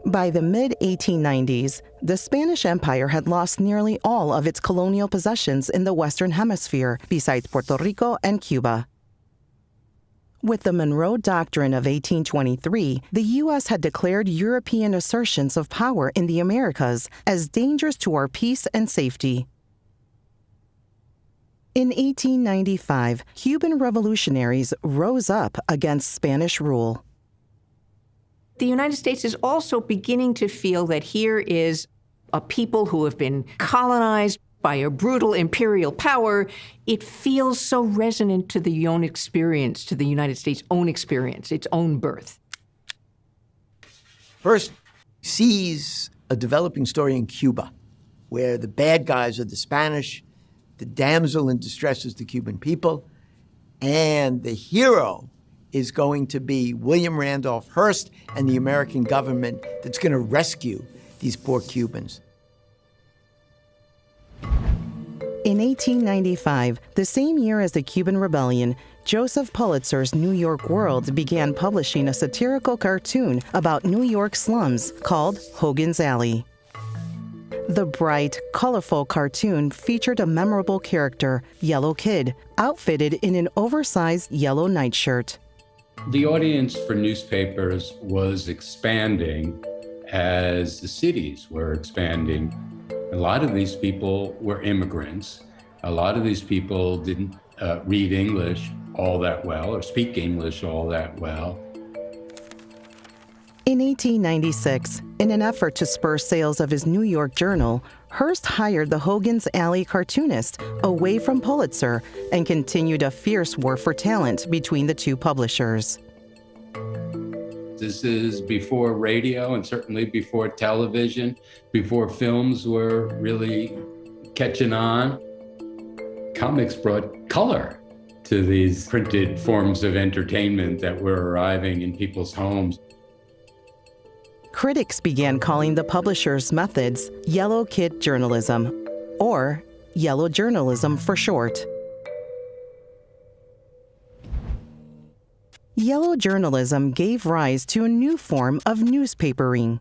By the mid-1890s, the Spanish Empire had lost nearly all of its colonial possessions in the Western Hemisphere, besides Puerto Rico and Cuba. With the Monroe Doctrine of 1823, the U.S. had declared European assertions of power in the Americas as dangerous to our peace and safety. In 1895, Cuban revolutionaries rose up against Spanish rule. The United States is also beginning to feel that here is a people who have been colonized by a brutal imperial power. It feels so resonant to the own experience, to the United States' own experience, its own birth. Hearst sees a developing story in Cuba, where the bad guys are the Spanish, the damsel in distress is the Cuban people, and the hero is going to be William Randolph Hearst and the American government that's going to rescue these poor Cubans. In 1895, the same year as the Cuban Rebellion, Joseph Pulitzer's New York World began publishing a satirical cartoon about New York slums called Hogan's Alley. The bright, colorful cartoon featured a memorable character, Yellow Kid, outfitted in an oversized yellow nightshirt. The audience for newspapers was expanding as the cities were expanding. A lot of these people were immigrants. A lot of these people didn't read English all that well or speak English all that well. In 1896, in an effort to spur sales of his New York journal, Hearst hired the Hogan's Alley cartoonist away from Pulitzer and continued a fierce war for talent between the two publishers. This is before radio and certainly before television, before films were really catching on. Comics brought color to these printed forms of entertainment that were arriving in people's homes. Critics began calling the publisher's methods Yellow Kid journalism, or yellow journalism for short. Yellow journalism gave rise to a new form of newspapering.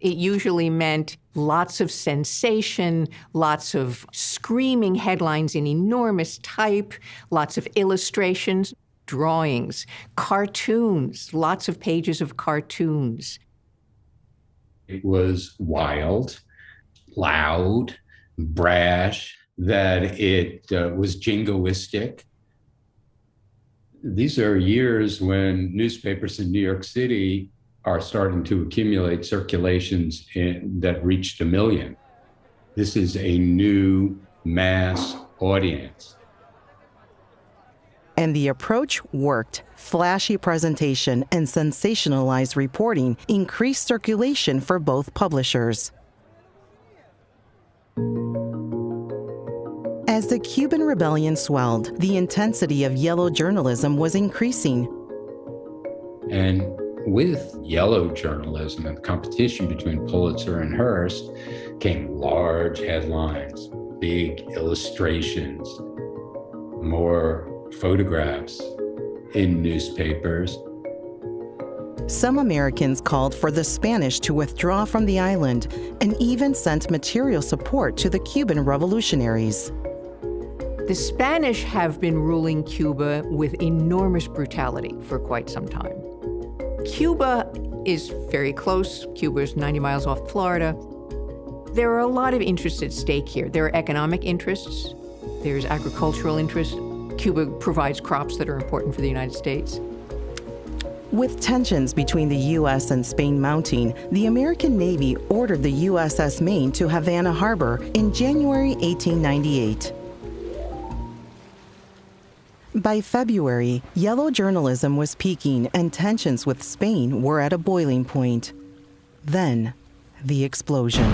It usually meant lots of sensation, lots of screaming headlines in enormous type, lots of illustrations, drawings, cartoons, lots of pages of cartoons. It was wild, loud, brash, that it was jingoistic. These are years when newspapers in New York City are starting to accumulate circulations that reached 1 million. This is a new mass audience. And the approach worked. Flashy presentation and sensationalized reporting increased circulation for both publishers. As the Cuban Rebellion swelled, the intensity of yellow journalism was increasing. And with yellow journalism and the competition between Pulitzer and Hearst came large headlines, big illustrations, more photographs in newspapers. Some Americans called for the Spanish to withdraw from the island and even sent material support to the Cuban revolutionaries. The Spanish have been ruling Cuba with enormous brutality for quite some time. Cuba is very close. Cuba is 90 miles off Florida. There are a lot of interests at stake here. There are economic interests. There's agricultural interests. Cuba provides crops that are important for the United States. With tensions between the U.S. and Spain mounting, the American Navy ordered the USS Maine to Havana Harbor in January 1898. By February, yellow journalism was peaking and tensions with Spain were at a boiling point. Then, the explosion.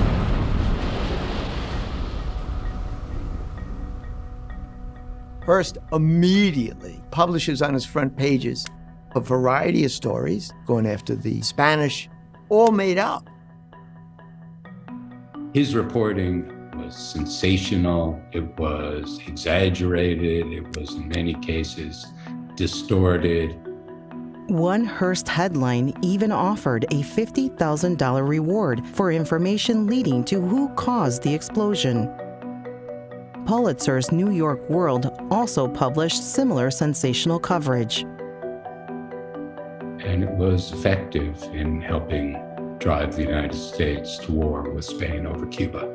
Hearst immediately publishes on his front pages a variety of stories going after the Spanish, all made up. His reporting was sensational, it was exaggerated, it was in many cases distorted. One Hearst headline even offered a $50,000 reward for information leading to who caused the explosion. Pulitzer's New York World also published similar sensational coverage. And it was effective in helping drive the United States to war with Spain over Cuba.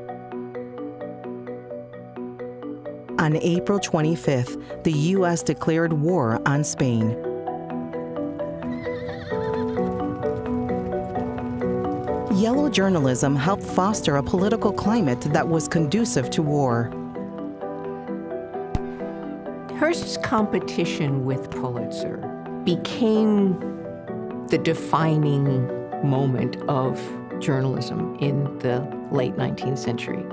On April 25th, the U.S. declared war on Spain. Yellow journalism helped foster a political climate that was conducive to war. Hearst's competition with Pulitzer became the defining moment of journalism in the late 19th century.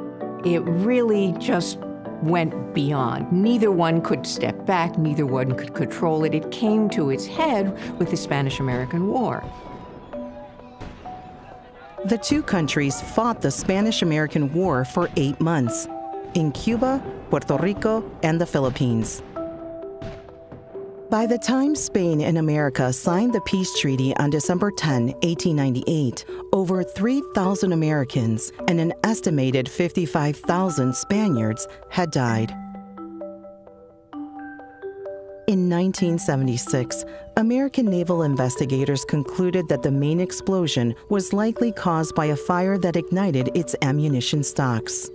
It really just went beyond. Neither one could step back, neither one could control it. It came to its head with the Spanish-American War. The two countries fought the Spanish-American War for 8 months in Cuba, Puerto Rico, and the Philippines. By the time Spain and America signed the peace treaty on December 10, 1898, over 3,000 Americans and an estimated 55,000 Spaniards had died. In 1976, American naval investigators concluded that the Maine explosion was likely caused by a fire that ignited its ammunition stocks.